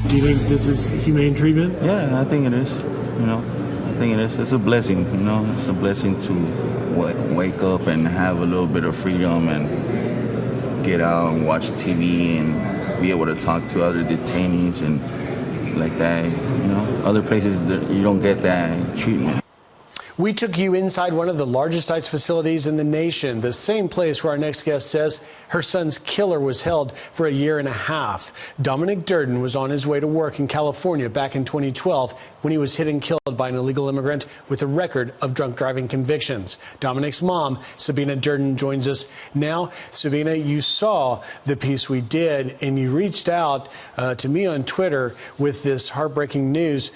Do you think this is humane treatment? Yeah, I think it is. I think it is. It's a blessing. It's a blessing to wake up and have a little bit of freedom and get out and watch TV and be able to talk to other detainees and like that. Other places that you don't get that treatment. We took you inside one of the largest ICE facilities in the nation, the same place where our next guest says her son's killer was held for a year and a half. Dominic Durden was on his way to work in California back in 2012 when he was hit and killed by an illegal immigrant with a record of drunk driving convictions. Dominic's mom, Sabine Durden, joins us now. Sabine, you saw the piece we did, and you reached out to me on Twitter with this heartbreaking news.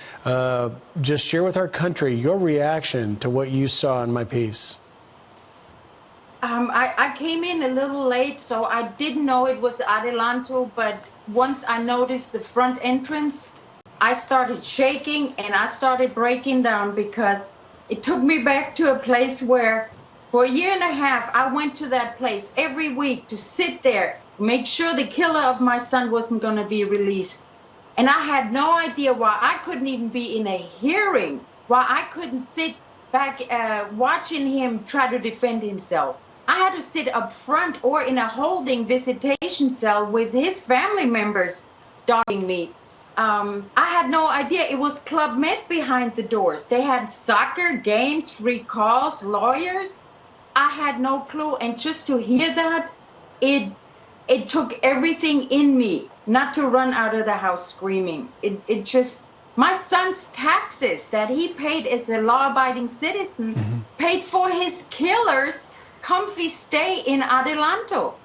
Just share with our country your reaction to what you saw in my piece. I came in a little late, so I didn't know it was Adelanto, but once I noticed the front entrance, I started shaking and I started breaking down because it took me back to a place where for a year and a half, I went to that place every week to sit there, make sure the killer of my son wasn't going to be released. And I had no idea why I couldn't even be in a hearing, why I couldn't sit back watching him try to defend himself. I had to sit up front or in a holding visitation cell with his family members dogging me. I had no idea. It was Club Med behind the doors. They had soccer, games, free calls, lawyers. I had no clue. And just to hear that, it took everything in me not to run out of the house screaming. It just, my son's taxes that he paid as a law-abiding citizen paid for his killer's comfy stay in Adelanto.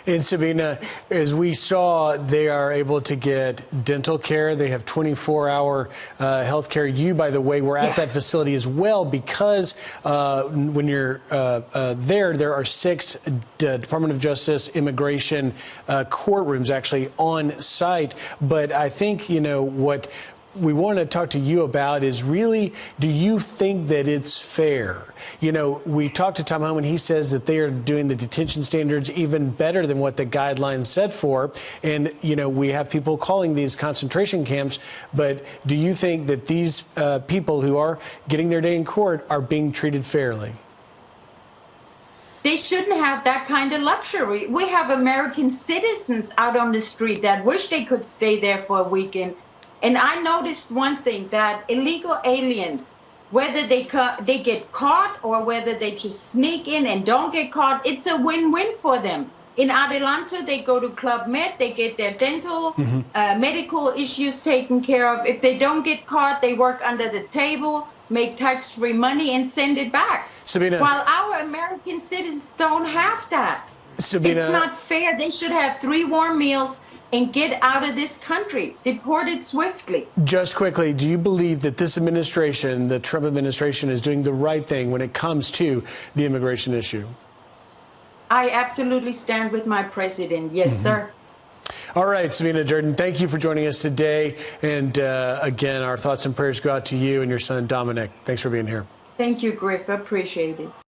And Sabine, as we saw, they are able to get dental care. They have 24-hour health care. You, by the way, were at that facility as well because when you're there are 6 Department of Justice immigration courtrooms actually on site. But I think, what we want to talk to you about is really, do you think that it's fair? We talked to Tom Homan. He says that they are doing the detention standards even better than what the guidelines set for. And, we have people calling these concentration camps. But do you think that these people who are getting their day in court are being treated fairly? They shouldn't have that kind of luxury. We have American citizens out on the street that wish they could stay there for a weekend. And I noticed one thing, that illegal aliens, whether they get caught or whether they just sneak in and don't get caught, it's a win-win for them. In Adelanto, they go to Club Med, they get their dental, medical issues taken care of. If they don't get caught, they work under the table, make tax-free money, and send it back. Sabine, while our American citizens don't have that. Sabine, it's not fair. They should have 3 warm meals and get out of this country, deported swiftly. Just quickly, do you believe that this administration, the Trump administration, is doing the right thing when it comes to the immigration issue? I absolutely stand with my president. Yes, sir. All right, Sabine Durden, thank you for joining us today. And again, our thoughts and prayers go out to you and your son, Dominic. Thanks for being here. Thank you, Griff. Appreciate it.